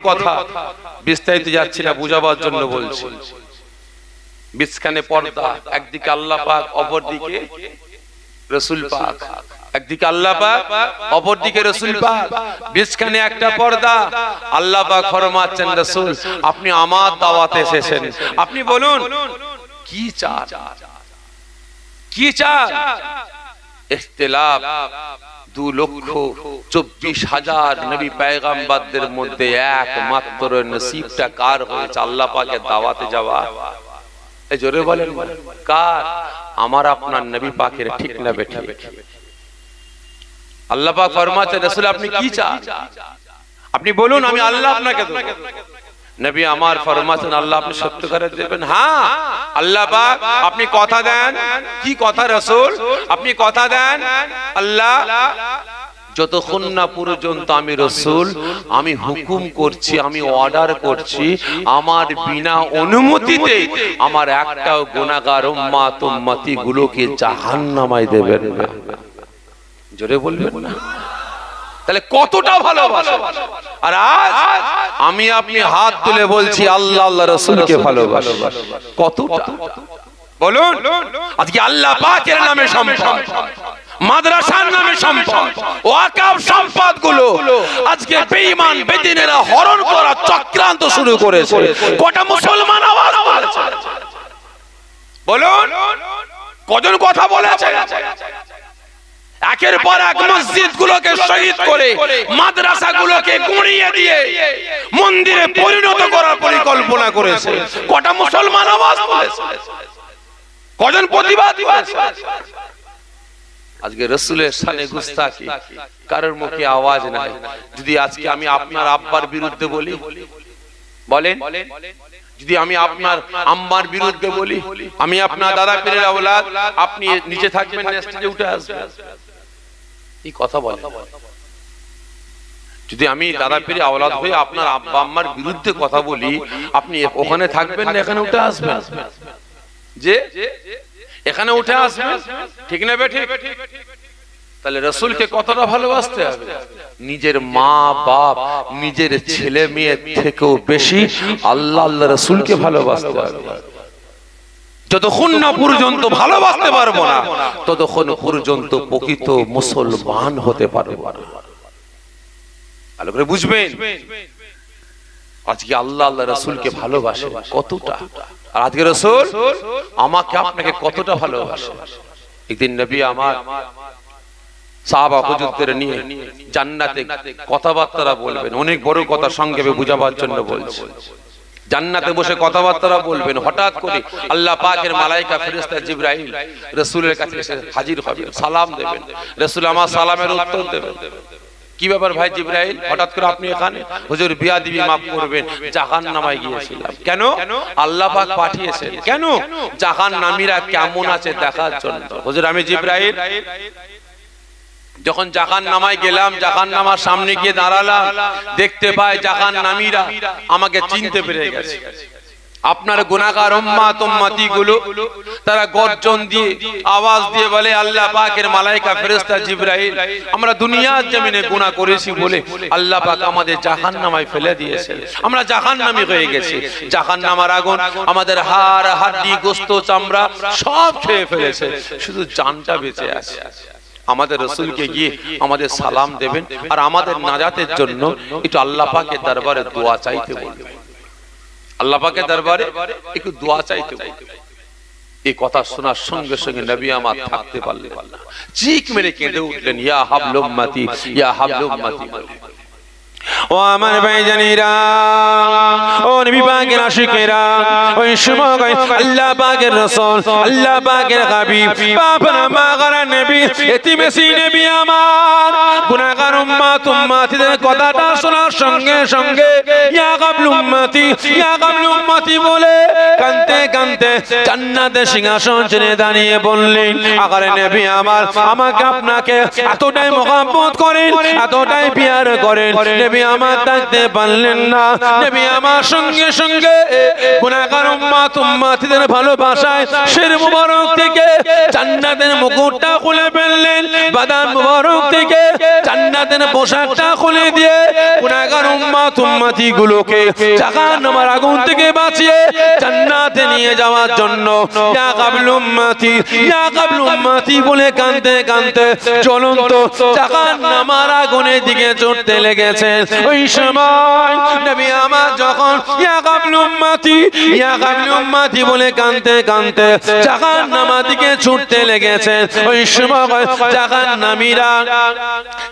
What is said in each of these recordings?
কথা, বিস্তারিত যাচ্ছি না, বুঝাবার জন্য বলছি। বিছখানে পর্দা, একদিকে আল্লাহ পাক, অপরদিকে রাসূল পাক। একদিকে আল্লাহ পাক, অপরদিকে রাসূল পাক। বিছখানে একটা পর্দা। আল্লাহ পাক ফরমাচ্ছেন, রাসূল আপনি আমার দাওয়াতে এসেছেন, আপনি বলুন কি চান, কি চান? ইখতিলাফ 2,24,000 নবী পয়গম্বরদের মধ্যে একমাত্র নসিবটা কার হয়েছে? আল্লাহ পাকের দাওয়াতে যাওয়া। এই জোরে বলেন কার? আমার আপনার নবী পাকের, ঠিক না বেঠিক? আল্লাহ পাক ফরমাচ্ছেন, রাসূল আপনি কি চান? আপনি বলুন, আমি আল্লাহ আপনাকে দেব। নবী আমার ফরমাচ্ছেন, আল্লাহ আপনি সত্য করে দেবেন? হ্যাঁ আল্লাহ পাক, আপনি কথা দেন। কি কথা রাসূল? আপনি কথা দেন। আল্লাহ যতক্ষণ না পর্যন্ত আমি রাসূল, আমি হুকুম করছি, আমি অর্ডার করছি, আমার বিনা অনুমতিতে আমার একটাও গুনাহগার উম্মতি গুলোকে জাহান্নামায় দেবেন না। জোরে বলবেন না? তাহলে কতটা ভালোবাসা। আর আজ আমি আপনি হাত তুলে বলছি আল্লাহ আল্লাহ রাসূলকে ভালোবাসি। কতটা বলুন? আজকে আল্লাহ পাকের নামে সম্পদ, মাদ্রাসার নামে সম্পদ, ওয়াকফ সম্পদগুলো আজকে বেঈমান বেদিনেরা হরণ করা চক্রান্ত শুরু করেছে। কটা মুসলমান আওয়াজ তুলেছে? বলুন কজন কথা বলেছে? একের পর এক মসজিদগুলোকে শহীদ করে, মাদ্রাসাগুলোকে গুঁড়িয়ে দিয়ে মন্দিরে পরিণত করার পরিকল্পনা করেছে। কটা মুসলমান আওয়াজ তুলেছে? কজন প্রতিবাদ করেছে? আজকে রাসূলের শানে গুস্তাখি, কারোর মুখে আওয়াজ নাই। যদি আজকে আমি আপনার আব্বার বিরুদ্ধে বলি, বলেন, যদি আমি আপনার আম্মার বিরুদ্ধে বলি, আমি আপনার দাদা পীরের আওলাদ, আপনি নিচে থাকবেন না স্টেজে উঠে আসবেন? এই কথা বলে। যদি আমি দাদা পীরের আওলাদ হয়ে আপনার আব্বা আম্মার বিরুদ্ধে কথা বলি, আপনি ওখানে থাকবেন না এখানে উঠে আসবেন? যে এখানে উঠে আসবেন, ঠিক না বেঠিক? তাহলে রাসূলকে কতটা ভালোবাসতে হবে? নিজের মা বাপ, নিজের ছেলে মেয়ে থেকেও বেশি আল্লাহ আল্লাহ রাসূলকে ভালোবাসতে হবে। যতক্ষণ না পর্যন্ত ভালোবাসতে পারবো না, ততক্ষণ পর্যন্ত প্রকৃত মুসলমান হতে পারবো না। ভালো করে বুঝবেন। আজকে আল্লাহ আল্লাহ রাসূলকে ভালোবাসে কতটা, আর আজকে রাসূল আমাকে আপনাকে কতটা ভালোবাসে। একদিন নবী আমার সাহাবা হুজুরদের নিয়ে জান্নাতে কথাবার্তা বলবেন। অনেক বড় কথা, সংক্ষেপে বুঝাবার জন্য বলছি। জান্নাতে বসে কথাবার্তা বলবেন। হঠাৎ করে আল্লাহ পাকের মালায়েকা ফেরেশতা জিবরাইল রাসূলের কাছে এসে হাজির হবেন, সালাম দেবেন। রাসূল আমার সালামের উত্তর দেবেন। কি ব্যাপার ভাই জিবরাইল, হঠাৎ করে আপনি এখানে? হুজুর বিয়াদবি মাফ করবেন, জাহান্নামায় গিয়েছিলাম। কেন? আল্লাহ পাক পাঠিয়েছেন। কেন? জাহান্নামীরা কেমন আছে দেখার জন্য। হুজুর আমি জিবরাইল যখন জাহান্নামায় গেলাম, জাহান্নামার সামনে গিয়ে দাঁড়ালাম, দেখতে পাই জাহান্নামীরা আমাকে চিনতে পেরে গেছে। আপনার গুনাহগার উম্মতি গুলো তারা গর্জন দিয়ে, আওয়াজ দিয়ে বলে, আল্লাহ পাকের মালায়েকা ফেরেশতা জিবরাইল, আমরা দুনিয়ার জমিনে গুনাহ করেছি বলে আল্লাহ পাক আমাদের জাহান্নামায় ফেলে দিয়েছে, আমরা জাহান্নামী হয়ে গেছি। জাহান্নামের আগুন আমাদের হাড় হাড্ডি গোশত চামড়া সব খেয়ে ফেলেছে, শুধু জানটা বেঁচে আছে। আমাদের রাসূলকে গিয়ে আমাদের সালাম দেবেন, আর আমাদের নাজাতের জন্য একটু আল্লাহ পাকের দরবারে দোয়া চাইতে বলবেন। আল্লাহ পাকের দরবারে একটু দোয়া চাইতে বলবেন। এই কথা শোনার সঙ্গে সঙ্গে নবী আমার থাকতে পারলেন না, চিৎ মেরে কেঁদে উঠলেন, ইয়া হাবলুল উম্মতি, ইয়া হাবলুল উম্মতি। ও আমার ভাইজানেরা, ও নবী পাকের আশিকেরা, ওই সময় আল্লাহ পাকের রাসূল, আল্লাহ পাকের হাবিব, বাপনা মাগারা নবী, এতিমেসি নবী আমার গুনাহগার উম্মতিদের কথাটা শোনার সঙ্গে সঙ্গে ইয়া হাবলুল উম্মতি, ইয়া হাবলুল উম্মতি বলে কাঁদতে কাঁদতে জান্নাতের সিংহাসন ছেড়ে দাঁড়িয়ে বললেন, আগারে নবী আমার, আমাকে আপনাকে এতটাই মহব্বত করেন, এতটাই পিয়ার করেন, নবী আমার থাকতে পারলেন না। নবী আমার সঙ্গে সঙ্গে গুনাহগার উম্মতিদের ভালোবাসায় শির মুবারক থেকে জান্নাতের মুকুটটা খুলে ফেললেন, বাদান মুবারক থেকে জান্নাতের পোশাকটা খুলে দিয়ে গুনাহগার উম্মত উম্মতি গুলোকে জাহান্নামের আগুন থেকে বাঁচিয়ে জান্নাতে নিয়ে যাওয়ার জন্য ইয়া কাবল উম্মতি ইয়া কাবল উম্মতি বলে কাঁদতে কাঁদতে জ্বলন্ত জাহান্নামের আগুনের দিকে ছুটতে লেগেছেন। ওই সময় নবী আমার যখন ইয়া কাবল উম্মতি বলে কাঁদতে কাঁদতে জাহান্নামের দিকে ছুটতে লেগেছেন। ওই সময় জাহান্নামীরা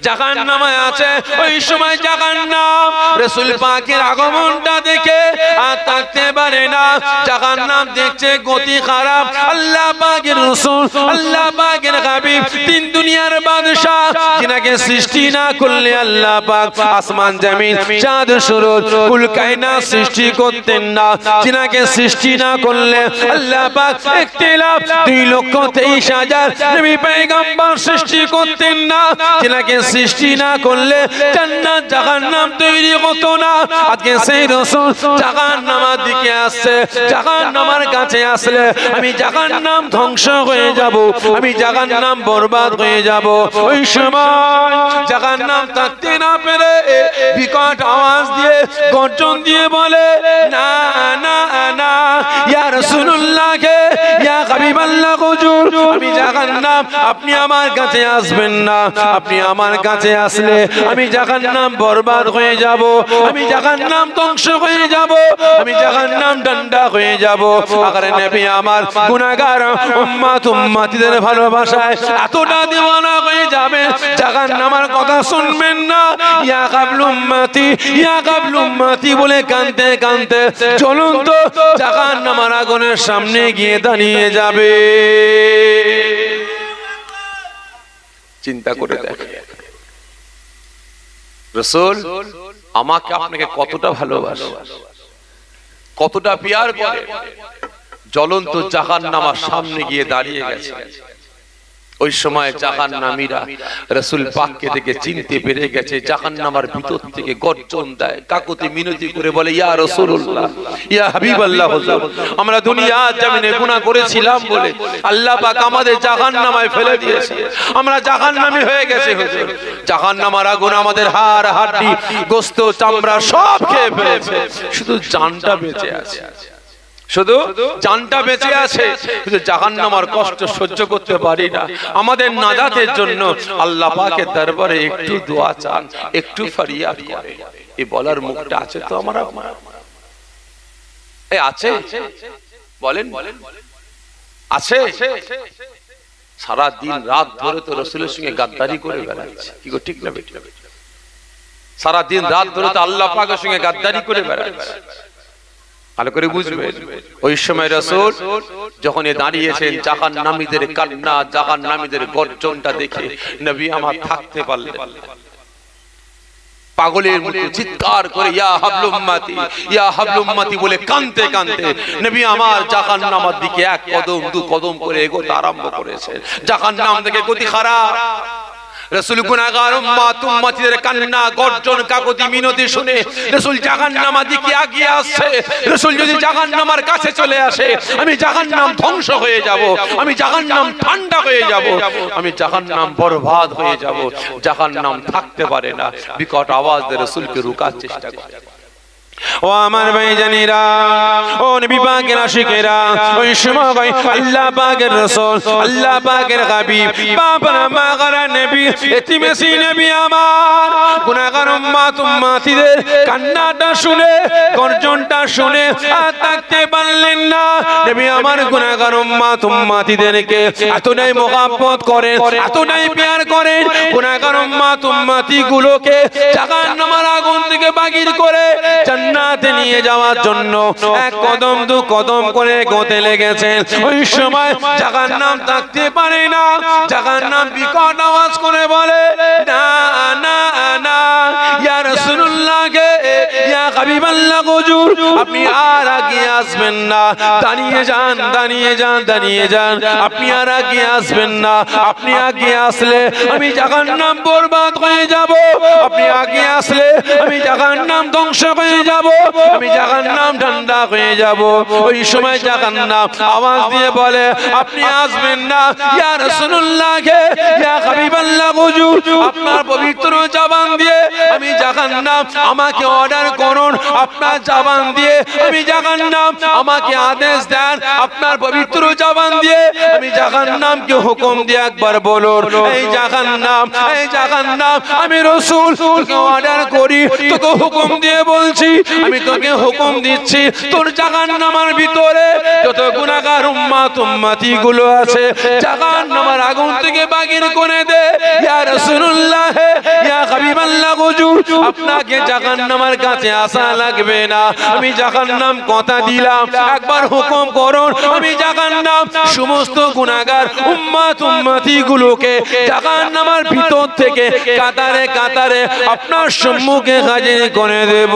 জাহান্নামে আছে। ওই সময় জাহান্নাম রাসূল পাকের আগমনটা দেখে আর থাকতে পারে না। জাহান্নাম দেখছে গতি খারাপ। আল্লাহ পাকের রাসূল আল্লাহ পাকের হাবিব তিন দুনিয়ার বাদশা যিনাকে সৃষ্টি না করলে আল্লাহ পাক আসমান জমিন চাঁদ সূরজ কুল কায়নাত সৃষ্টি করতেন না, যিনাকে সৃষ্টি না করলে আল্লাহ পাক ইখতিলাফ 2,23,000 নবী পয়গম্বর সৃষ্টি করতেন না, যিনাকে সৃষ্টি না করলে জান্নাত জাহান্নাম তৈরি হতো না। আজকে সেই রাসূল জাহান্নামের দিকে আসছে। জাহান্নামের কাছে আসলে আমি জাহান্নাম ধ্বংস হয়ে যাব, আমি জাহান্নাম বরবাদ হয়ে যাব। ওই সময় জাহান্নাম থাকতে না পেরে বিকট আওয়াজ দিয়ে গর্জন দিয়ে বলে না না না ইয়া রাসূলুল্লাহ কে ইয়া হাবিবাল্লাহ হুজুর আমি জাহান্নাম, আপনি আমার কাছে আসবেন না, আপনি আমার কাছে আসলে আমি জাহান্নাম বরবাদ হয়ে যাব, আমি জাহান্নাম ধ্বংস হয়ে যাব, আমি জাহান্নাম ডান্ডা হয়ে যাব। আরে নবী আমার গুনাহগার উম্মত উম্মতিদের ভালোবাসায় এতটা দিওয়ানা হয়ে যাবে জাহান্নামের কথা শুনবেন না। ইয়া কাবল উম্মতি ইয়া কাবল উম্মতি বলে কাঁদতে কাঁদতে জ্বলন্ত জাহান্নামের আগুনের সামনে গিয়ে দাঁড়িয়ে যাবে। চিন্তা করে দেখেন রাসূল আমাকে আপনাকে কতটা ভালোবাসে, কতটা প্যার করে। জ্বলন্ত জাহান্নামের সামনে গিয়ে দাঁড়িয়ে গেছে। ওই সময় জাহান্নামীরা রাসূল পাককে দেখে চিনতে পেরে গেছে। জাহান্নামের ভিতর থেকে গর্জন দেয়, কাকুতি মিনতি করে বলে ইয়া রাসূলুল্লাহ ইয়া হাবিবাল্লাহ হুজুর আমরা দুনিয়ার জমিনে গুনাহ করেছিলাম বলে আল্লাহ পাক আমাদের জাহান্নামে ফেলে দিয়েছে, আমরা জাহান্নামী হয়ে গেছে হুজুর। জাহান্নামের আগুন আমাদের হাড় হাড্ডি গোশত চামড়া সব খেয়ে ফেলেছে, শুধু জানটা বেঁচে আছে, শুধু জানটা বেঁচে আছে। শুধু জাহান্নামের কষ্ট সহ্য করতে পারি না। আমাদের নাজাতের জন্য আল্লাহ পাকের দরবারে একটু দোয়া চান, একটু ফরিয়াদ করে। এই বলার মুখটা আছে তো আমার আপনার? এই আছে? বলেন আছে? সারা দিন রাত ধরে তো রাসূলের সঙ্গে গাদ্দারি করে বেড়াচ্ছে, কি গো ঠিক না বেটা? সারা দিন রাত ধরে তো আল্লাহ পাকের সঙ্গে গাদ্দারি করে বেড়াচ্ছে। ভালো করে বুঝবেন ওই সময় রাসূল যখন দাঁড়িয়েছেন জাহান্নামীদের কান্না জাহান্নামীদের গর্জনটা দেখে নবী আমার থাকতে পারলেন না। পাগলের মতো চিৎকার করে ইয়া হাবল উম্মতি ইয়া হাবল উম্মতি বলে কাঁদতে কাঁদতে নবী আমার জাহান্নামের দিকে এক কদম দু কদম করে এগোতে আরম্ভ করেছেন। জাহান্নাম থেকে গতি খারাপ। রাসূল গুনাহগার উম্মত উম্মতিদের কান্না গর্জন কাকুতি মিনতি শুনে রাসূল জাহান্নামের দিকে এগিয়ে আসছে। রাসূল যদি জাহান্নামের কাছে চলে আসে আমি জাহান্নাম ধ্বংস হয়ে যাব, আমি জাহান্নাম ঠান্ডা হয়ে যাব, আমি জাহান্নাম বরবাদ হয়ে যাব। জাহান্নাম থাকতে পারে না। বিকট আওয়াজ দিয়ে রাসূলকে রুকার চেষ্টা করে। ও আমার ভাইজানেরা, ও নবী পাকের আশিকেরা, ওই সময় আল্লাহ পাকের রাসূল আল্লাহ পাকের হাবিব বাবার মাগার নবী এতিমেসি নবী আমার গুনাহগার উম্মত উম্মতিদের কান্নাটা শুনে গর্জনটা শুনে আর থাকতে পারলেন না। নবী আমার গুনাহগার উম্মত উম্মতিদেরকে এতটাই মোহাব্বত করেন, এতটাই প্যার করেন, গুনাহগার উম্মত উম্মতি গুলোকে জাহান্নামের আগুন থেকে বাগির করে জান্নাতে নিয়ে যাওয়ার জন্য এক কদম দু কদম করে এগোতে লেগেছেন। ওই সময় জাহান্নাম থাকতে পারে না। জাহান্নাম বিকট আওয়াজ করে বলে না না না ইয়া রাসূলুল্লাহ কে ইয়া হাবিবাল্লাহ হুজুর আপনি আর আগে আসবেন না, দাঁড়িয়ে যান দাঁড়িয়ে যান দাঁড়িয়ে যান, আপনি আর আগে আসবেন না, আপনি আগে আসলে আমি জাহান্নাম বরবাদ হয়ে যাব, আপনি আগে আসলে আমি জাহান্নাম ধ্বংস হয়ে যাব। যাব, আমি জাহান্নাম ঠান্ডা হয়ে যাব। ওই সময় জাহান্নাম আওয়াজ দিয়ে বলে আপনি আসবেন না ইয়া রাসূলুল্লাহ, ইয়া হাবিবাল্লাহ হুজুর, আপনার পবিত্র জবান দিয়ে আমি জাহান্নাম, আমাকে অর্ডার করুন, আপনার জবান দিয়ে আমি জাহান্নাম, আমাকে আদেশ দেন আপনার পবিত্র জবান দিয়ে আমি জাহান্নামকে হুকুম দিয়ে একবার বলুন এই জাহান্নাম, এই জাহান্নাম, আমি রাসূল তোকে অর্ডার করি, তোকে হুকুম দিয়ে বলছি, আমি তোকে হুকুম দিচ্ছি তোর জাহান্নামের ভিতরে যত গুনাহগার উম্মত উম্মতি গুলো আছে জাহান্নামের আগুন থেকে বাগির করে দে ইয়া রাসূলুল্লাহ, ইয়া হাবিবাল্লাহ হুজুর, আপনাকে জাহান্নামের কাছে আসা লাগবে না, আমি জাহান্নাম কথা দিলাম, একবার হুকুম করুন, আমি জাহান্নাম সমস্ত গুনাহগার উম্মত উম্মতি গুলোকে জাহান্নামের ভিতর থেকে কাতারে কাতারে আপনার সম্মুখে হাজির করে দেব।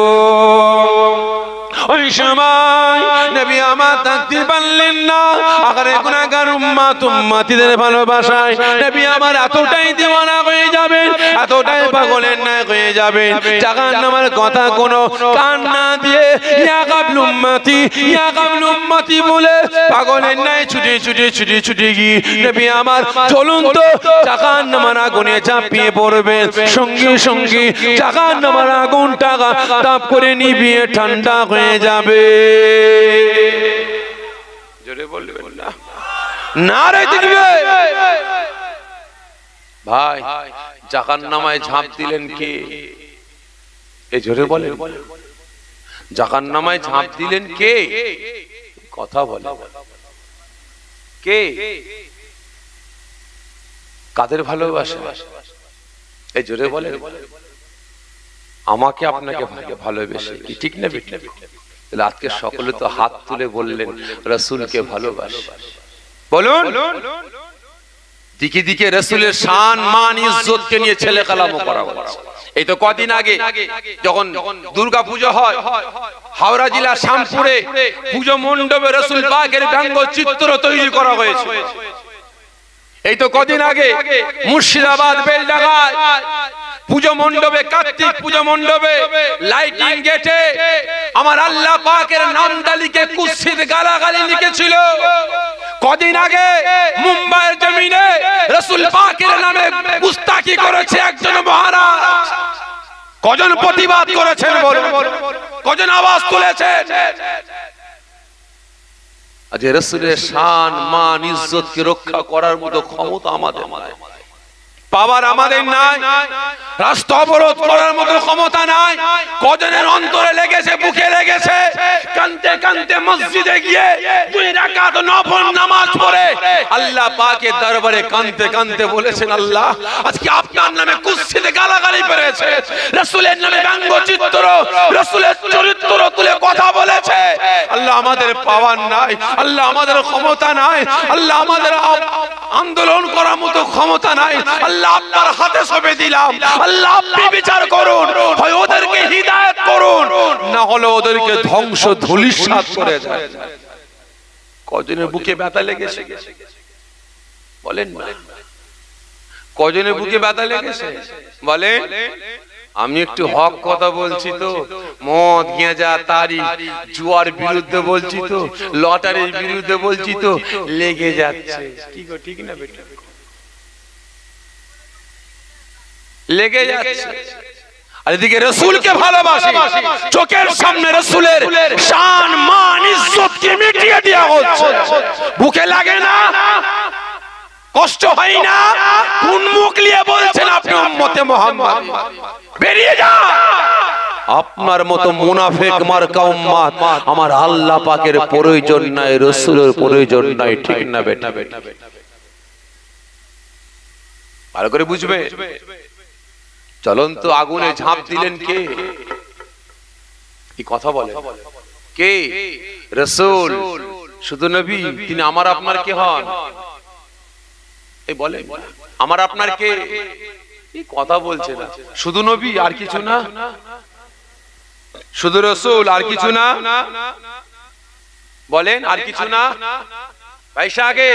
ওই সময় নবী আমার থাকতে পারলেন না, আখেরে গুনাহগার উম্মত উম্মতিদের ভালোবাসায় নবী আমার এতটাই দিওয়ানা হয়ে যাবেন, এতটাই পাগলের ন্যায় হয়ে যাবেন, জাহান্নামের কথা কোনো কান না দিয়ে ইয়া কাবলু উম্মতি, ইয়া কাবলু উম্মতি বলে পাগলের ন্যায় ছুটে ছুটে ছুটে ছুটে গিয়ে নবী আমার জ্বলন্ত জাহান্নামের আগুনে ঝাঁপিয়ে পড়বেন, সঙ্গে সঙ্গে জাহান্নামের আগুনটা তাপ করে নিভিয়ে ঠান্ডা হয়ে যাবে। জোরে বলবেন না, নারে তাকবীর। ভাই জাহান্নামায় ঝাঁপ দিলেন কে? এই জোরে বলেন, জাহান্নামায় ঝাঁপ দিলেন কে? কথা বলে কে? কাদের ভালোবাসা? এই জোরে বলেন। আমাকে আপনাকে ভালোবেসে, কি ঠিক না বেটা? তাহলে আজকে সকলে তো হাত তুলে বললেন রাসূলকে ভালোবাসে। বলুন, দিকে দিকে রাসূলের শান মান ইজ্জতকে নিয়ে ছেলে কালামও করা হচ্ছে। এই তো কদিন আগে যখন দুর্গা পূজা হয়, হাওড়া জেলা শ্যামপুরে পূজা মণ্ডপে রাসূল পাকের ব্যঙ্গ চিত্র তৈরি করা হয়েছে। এই তো কদিন আগে মুর্শিদাবাদ বেলডাঙ্গায় পূজা মণ্ডপে, কার্তিক পূজা মণ্ডপে লাইটিং গেটে আমার আল্লাহ পাকের নামদালিকে কুৎসিত গালাগালি লিখেছিল। কদিন আগে মুম্বাইয়ের জমিনে রাসূল পাকের নামে গুস্তাখি করেছে একজন মহারাজ। কজন প্রতিবাদ করেছেন বলুন, কজন আওয়াজ তুলেছেন? আজ রাসূলের শান মান ইজ্জতকে রক্ষা করার মতো ক্ষমতা আমাদের নাই, পাওয়ার আমাদের নাই, রাস্তা অবরোধ করার মতো ক্ষমতা নাই। কজনের অন্তরে লেগেছে, বুকে লেগেছে, কানতে কানতে মসজিদে গিয়ে 2 রাকাত নফল নামাজ পড়ে আল্লাহ পাকের দরবারে কানতে কানতে বলেছেন আল্লাহ আজকে আপনার নামে কুৎসিত গালাগালি পেরেছে, রাসূলের নামে ব্যঙ্গচিত্র, রাসূলের চরিত্র তুলে কথা বলেছে। আল্লাহ আমাদের পাওয়ার নাই, আল্লাহ আমাদের ক্ষমতা নাই, আল্লাহ আমাদের আন্দোলন করার মতো ক্ষমতা নাই। আল্লাহ আপনার হাতে সঁপে দিলাম, আল্লাহ আপনি বিচার করুন, হয় ওদেরকে হিদায়াত করুন, না হলে ওদেরকে ধ্বংস ধূলিসাৎ করে দেন। কজনের বুকে ব্যথা লেগেছে বলেন না? কজনের বুকে ব্যথা লেগেছে বলেন? আমি একটু হক কথা বলছি তো, মদ গেঁজা তারি জুয়ার বিরুদ্ধে বলছি তো, লটারির বিরুদ্ধে বলছি তো, লেগে যাচ্ছে। ঠিক না বেটা? লেগে যাচ্ছে। আর এদিকে রাসূলকে ভালোবাসি, চোখের সামনে রাসূলের শান মান ইজ্জতকে মিটিয়ে দেওয়া হচ্ছে। বুকে লাগে না? কষ্ট হয় না? কোন মুখ নিয়ে বলছেন আপনি উম্মতে মুহাম্মদ? বেরিয়ে যা। আপনার মতো মুনাফিক মার্কা উম্মত আমার আল্লাহ পাকের প্রয়োজন নাই, রাসূলের প্রয়োজন নাই, ঠিক না বেটা? ভালো করে বুঝবে। জ্বলন্ত আগুনে ঝাঁপ দিলেন কে? এই কথা বলে কে? রাসূল। শুধু নবী? তিনি আমার আপনার কে হন? এই বলে আমার আপনার কে? এই কথা বলছে না। শুধু নবী আর কিছু না? শুধু রাসূল আর কিছু না? বলেন আর কিছু না? বৈশাখে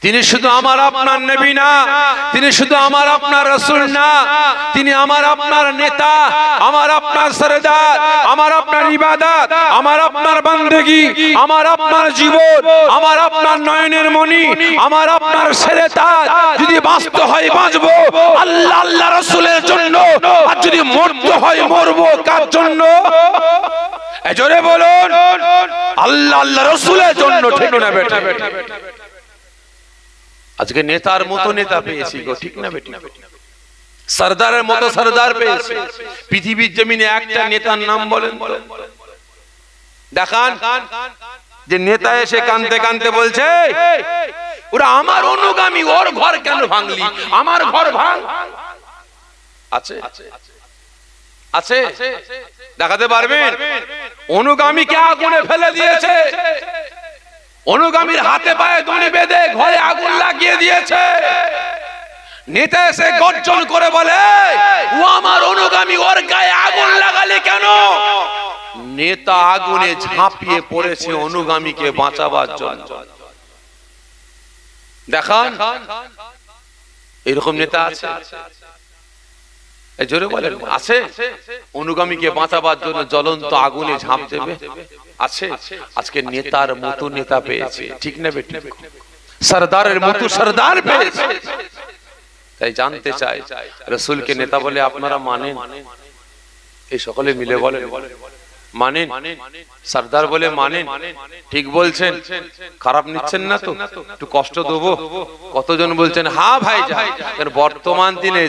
তিনি শুধু আমার আপনার নবী না, তিনি শুধু আমার আপনার রাসূল না, তিনি আমার আপনার নেতা, আমার আপনার সরদার, আমার আপনার ইবাদত, আমার আপনার বান্দেগী, আমার আপনার জীবন, আমার আপনার নয়নের মণি, আমার আপনার সেরে তাজ। যদি বাঁচতে হয় বাঁচবো আল্লাহ আল্লাহ রাসূলের জন্য, আর যদি মরতে হয় মরবো কার জন্য? জোরে বলুন, আল্লাহ আল্লাহ রাসূলের জন্য। ঠিক না বেটা? আজকে নেতার মতো নেতা পেয়েছি গো, ঠিক না বেটা? সরদারের মতো সরদার পেয়েছি। পৃথিবীর জমিনে একটা নেতার নাম বলেন দেখান, যে নেতা এসে কানতে কানতে বলছে ওরা আমার অনুগামী, ওর ঘর কেন ভাঙলি, আমার ঘর ভাঙ। আছে আছে দেখাতে পারবেন? অনুগামীকে আগুনে ফেলে দিয়েছে, অনুগামীর হাতে পায়ে দড়ি বেঁধে ঘরে আগুন লাগিয়ে দিয়েছে। নেতা এসে গর্জন করে বলে ও আমার অনুগামী, ওর গায়ে আগুন লাগালে কেন? নেতা আগুনে ঝাঁপিয়ে পড়েছে অনুগামীকে বাঁচাবার জন্য। দেখান এরকম নেতা আছে? জোরে বলেন, আছে? অনুগামীকে বাঁচাবার জন্য জ্বলন্ত আগুনে ঝাঁপ দেবে? আছে। আজকে নেতার মতো নেতা পেয়েছে, ঠিক না বেটি? সরদারের মতো সরদার পেয়েছে। তাই জানতে চাই রাসূলকে নেতা বলে আপনারা মানেন? এই সকলে মিলে বলেন মানেন? সরদার বলে মানেন? ঠিক বলছেন? খারাপ নিচ্ছেন না তো? একটু কষ্ট দেবো? কতজন বলছেন হ্যাঁ ভাই যাই? বর্তমান দিনে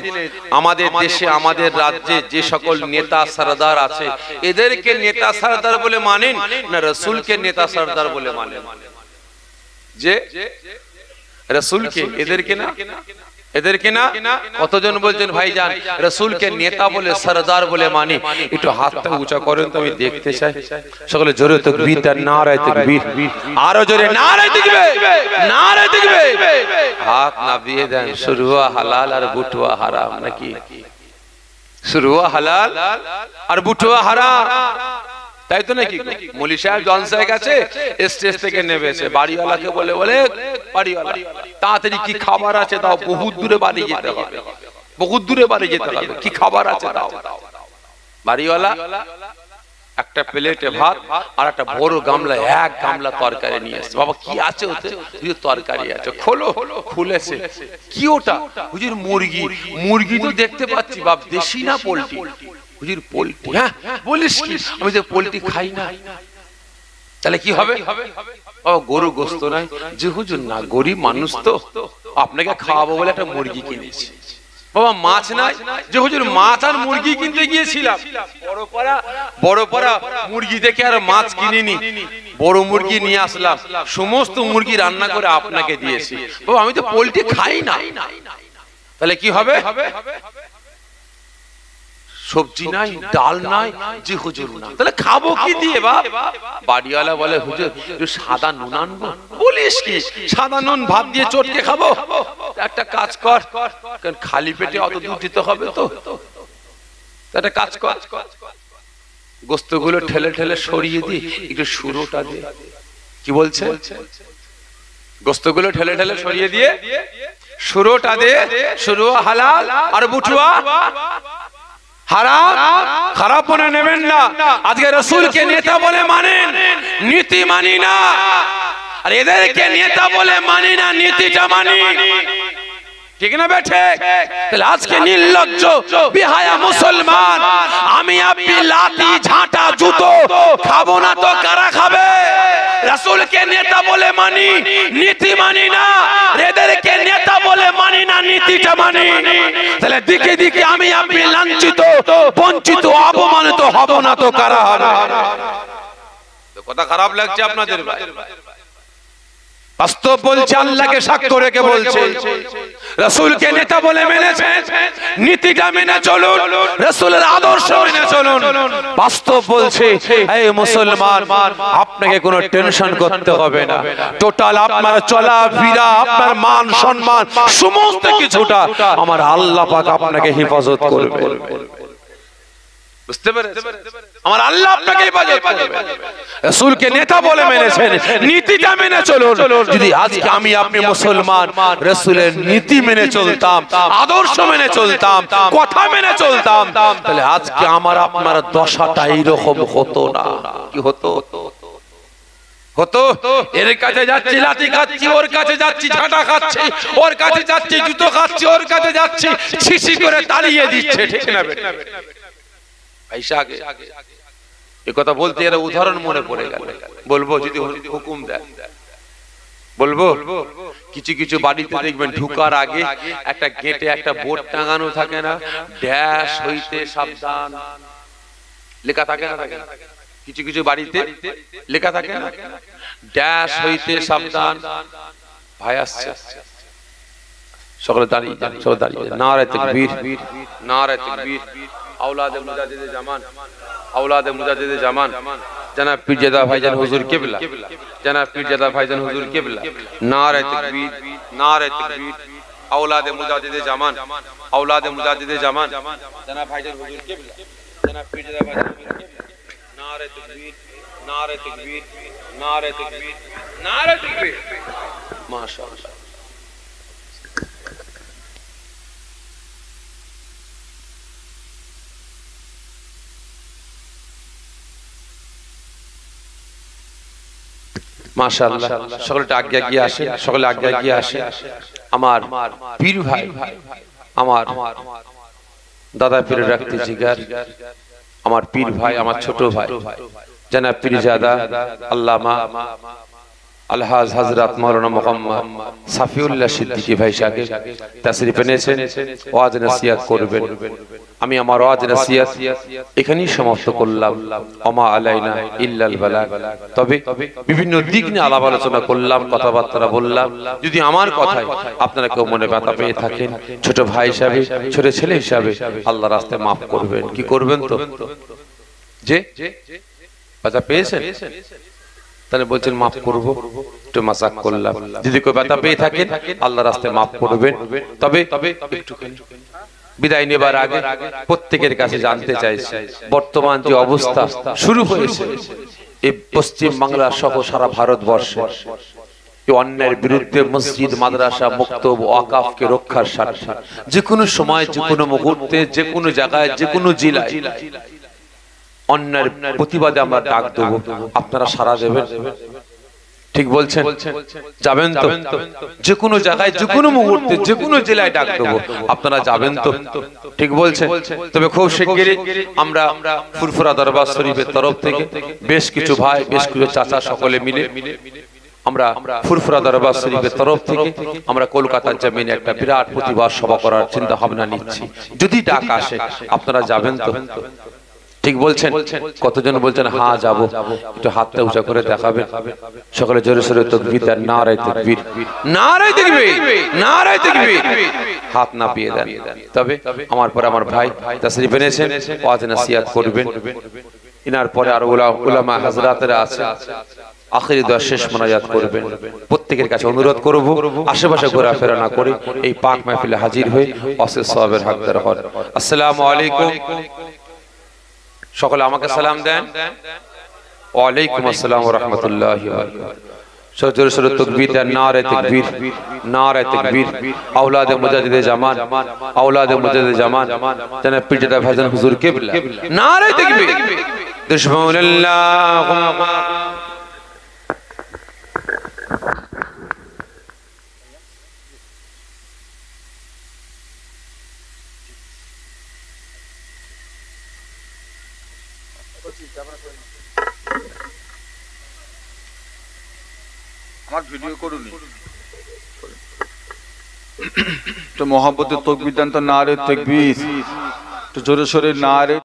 আমাদের দেশে, আমাদের রাজ্যে যে সকল নেতা সরদার আছে, এদেরকে নেতা সরদার বলে মানেন না রাসূলকে নেতা সরদার বলে মানেন? যে রাসূলকে, এদেরকে না? এদেরকে না? কতজন বলছেন ভাইজান রাসূলকে নেতা বলে সরদার বলে মানি? একটু হাতটা উঁচা করেন তো আমি দেখতে চাই। সকলে জোরে তাকবীর, নারায়ে তাকবীর, আরো জোরে নারায়ে তাকবীর, নারায়ে তাকবীর। হাত নাবিয়ে দেন। শুরুয়া হালাল আর বুটুয়া হারাম নাকি? শুরুয়া হালাল আর বুটুয়া হারাম, তাই তো নাকি? মৌলী সাহেব জলসায় গেছে, স্টেজ থেকে নেমেছে, বাড়িওয়ালাকে বলে বাড়িওয়ালা তাড়াতাড়ি কি খাবার আছে দাও, বহুত দূরে বাড়ি যেতে হবে, বহুত দূরে বাড়ি যেতে হবে, কি খাবার আছে দাও। বাড়িওয়ালা একটা প্লেটে ভাত আর একটা বড় গামলা, এক গামলা তরকারি নিয়ে এসেছে। বাবা কি আছে ওতে? হুজুর তরকারি আছে। খোলো। খুলেছে, কি ওটা? হুজুর মুরগি। মুরগি তো দেখতে পাচ্ছি বাপ, দেশি না পোল্ট্রি? হুজুর পোল্ট্রি। হ্যাঁ বলিস কি? আমি তো পোল্ট্রি খাই না। তাহলে কি হবে? গরু গোস্ত নাই। যে হুজুর না, গরিব মানুষ তো, আপনাকে খাওয়াবো বলে একটা মুরগি কিনেছি। বাবা মাছ নাই। যে হুজুর মাছ আর মুরগি কিনতে গিয়েছিলাম, বড় পাড়া মুরগি দেখে আর মাছ কিনিনি, বড় মুরগি নিয়ে আসলাম, সমস্ত মুরগি রান্না করে আপনাকে দিয়েছি। বাবা আমি তো পোল্ট্রি খাই না। তাহলে কি হবে? সবজি নাই, ডাল নাই। জি হুজুর না। তাহলে খাবো কি দিয়ে? বাড়িওয়ালা বলে হুজুর সাদা নুন আনবো। বলিস কি? সাদা নুন ভাত দিয়ে চটকে খাবো? একটা কাজ কর, খালি পেটে অত দূর দিতে হবে তো, একটা কাজ কর, গোস্তগুলো ঠেলে ঠেলে সরিয়ে দি, একটু শুরোটা দে। কি বলছে? গোস্তগুলো ঠেলে ঠেলে সরিয়ে দিয়ে শুরোটা দে। শুরু হালাল আর বুটুয়া হারাম। খারাপ মনে নেবেন না। আজকে রাসূলকে নেতা বলে মানেন, নীতি মানি না। আর এদেরকে নেতা বলে মানি না, নীতিটা মানি। ঠিক না বেঠে? তাহলে আজকে নির্লজ্জ বিহায়া মুসলমান, আমি আপনি লাঠি ঝাঁটা জুতো খাবো না তো কারা খাবে? রাসূলকে নেতা বলে মানি, নীতি মানি না। এদেরকে নেতা বলে মানি না, নীতিটা মানি। তাহলে দিকে দিকে আমি আপনি লাঞ্ছিত, বঞ্চিত, অপমানিত হব না তো কারা হবে? কথা খারাপ লাগছে আপনাদের? বাস্তব বলছে, আল্লাহকে সাক্ষ্য রেখে বলছে, রাসূলকে নেতা বলে মেনেছেন, নীতিটা মেনে চলুন, রাসূলের আদর্শ মেনে চলুন। বাস্তব বলছে এই মুসলমান, আপনাকে কোনো টেনশন করতে হবে না। টোটাল আপনার চলা ফিরা, আপনার মান সম্মান, সমস্ত কিছুটা আমার আল্লাহ পাক আপনাকে হেফাজত করবে। বুঝতে পেরেছেন? আমার আল্লাহ আপনাকে হেফাজত করবে। রাসূলকে নেতা বলে মেনেছেন, নীতিটা মেনে চলুন। যদি আজকে আমি আপনি মুসলমান রাসূলের নীতি মেনে চলতাম, আদর্শ মেনে চলতাম, কথা মেনে চলতাম, তাহলে আজকে আমার আপনার দশাটা এইরকম হতো না। কি হতো? হতো এর কাছে যাচ্ছি লাঠি খাচ্ছি, ওর কাছে যাচ্ছি ঝাঁটা খাচ্ছি, ওর কাছে যাচ্ছি জুতো খাচ্ছি, ওর কাছে যাচ্ছি ছিছি করে তাড়িয়ে দিচ্ছে। ঠিক না বেটা? এ কথা বলতে এর উদাহরণ মনে পড়ে গেল। বলবো যদি হুকুম দেয় বলবো। কিছু কিছু বাড়িতে দেখবেন ঢুকার আগে একটা গেটে একটা বোর্ড টাঙানো থাকে না, ড্যাশ হইতে সাবধান লেখা থাকে না? কিছু কিছু বাড়িতে লেখা থাকে না, ড্যাশ হইতে সাবধান। ভাই আসছে, সকলে দাঁড়িয়ে যান, সকলে দাঁড়িয়ে যান। নারে তাকবীর, নারে তাকবীর। औलादे मुजाहिदे जमान, औलादे मुजाहिदे जमान, जनाब पीरजादा भाईजान हुजूर किबला, जनाब पीरजादा भाईजान हुजूर किबला। नारे तकबीर, नारे तकबीर। औलादे मुजाहिदे जमान, औलादे मुजाहिदे जमान, जनाब भाईजान हुजूर किबला, जनाब पीरजादा भाईजान हुजूर किबला। नारे तकबीर, नारे तकबीर, नारे तकबीर, नारे तकबीर। माशाअल्लाह। মাশাআল্লাহ, সকলে আজ্ঞা গিয়ে আসে, সকলে আজ্ঞা গিয়ে আসে। আমার পীর ভাই, আমার দাদা পীরের রাখতে জিগার, আমার পীর ভাই, আমার ছোট ভাই জনাব পীরজাদা আল্লামা আলহাজ হযরত মাওলানা মুহাম্মদ সাফিউল্লাহ সিদ্দিকী ভাই সাহেব তাশরীফ এনেছেন, ওয়াজ নসিহত করবেন। আমি আমার ওয়াজ নসিহত এখানেই সমাপ্ত করলাম। ওমা আলাইনা ইল্লাল বালাগ। তবে বিভিন্ন দিক নিয়ে আলাপ আলোচনা করলাম, কথাবার্তা বললাম। যদি আমার কথায় আপনারা কেউ মনে ব্যথা পেয়ে থাকেন, ছোট ভাই হিসাবে, ছোট ছেলে হিসাবে আল্লাহর রাস্তায় মাফ করবেন। কি করবেন তো? যে ব্যথা পেয়েছেন তাহলে বলছেন মাফ করবো, একটু মাজাক করলাম। যদি কেউ ব্যথা পেয়ে থাকেন আল্লাহর রাস্তায় মাফ করবেন। তবে একটুখানি বিদায় নেবার আগে প্রত্যেকের কাছে জানতে চাইছি, বর্তমান যে অবস্থা শুরু হয়েছে এই পশ্চিম বাংলা সহ সারা ভারতবর্ষে, এই অন্যায়ের বিরুদ্ধে মসজিদ, মাদ্রাসা, মক্তব, ওয়াকাফকে রক্ষার স্বার্থে যে কোনো সময়, যে কোনো মুহূর্তে, যে কোনো জায়গায়, যে কোনো জেলায় অন্যায়ের প্রতিবাদে আমরা ডাক দেব। আপনারা সাড়া দেবেন? ঠিক বলছেন? যাবেন তো? যে কোনো জায়গায়, যে কোনো মুহূর্তে, যে কোনো জেলায় ডাক দেব, আপনারা যাবেন তো? ঠিক বলছেন? তবে খুব শিগগিরই আমরা ফুরফুরা দরবার শরীফের তরফ থেকে বেশ কিছু ভাই, বেশ কিছু চাচা সকলে মিলে আমরা ফুরফুরা দরবার শরীফের তরফ থেকে আমরা কলকাতার জমিনে একটা বিরাট প্রতিবাদ সভা করার চিন্তা ভাবনা নিচ্ছি। যদি ডাক আসে আপনারা যাবেন তো? ঠিক বলছেন? কতজন বলছেন হ্যাঁ যাব? একটু হাতটা উঁচা করে দেখাবেন। সকলে জোরে সোরে তাকবীর দেন। নারে তাকবীর, নারে তাকবীর, নারে তাকবীর। হাত না পেয়ে দেন। তবে আমার পরে আমার ভাই তাশরীফ এনেছেন, ওয়াজ নসিহত করবেন। ইনার পরে আর উলামা হযরতরা আছে, আখিরি দোয়া শেষ মোনাজাত করবেন। প্রত্যেকের কাছে অনুরোধ করব আশেপাশে ঘোরাফেরা না করে এই পাক মাহফিলে হাজির হয়ে অশেষ সওয়াবের হকদার হন। আসসালামু আলাইকুম। সকলে আমাকে সালাম দেন। ওয়ালাইকুম আসসালাম ওয়া রাহমাতুল্লাহি ওয়া বারাকাতুহু। জোরে সোরে তাকবীর দেন। নারে তাকবীর, নারে তাকবীর। औलादे मुजाहिदे जमान, औलादे मुजाहिदे जमान, जनाब पीरजादा भाईजान हुजूर किबला। नारे ताकबीर। दुश्मन अल्लाहुम्मा আমার ভিডিও করুনি তো মোহাম্মতের তাকবীর দেন তো। নারে তাকবীর, তো জোরে সোরে নারে।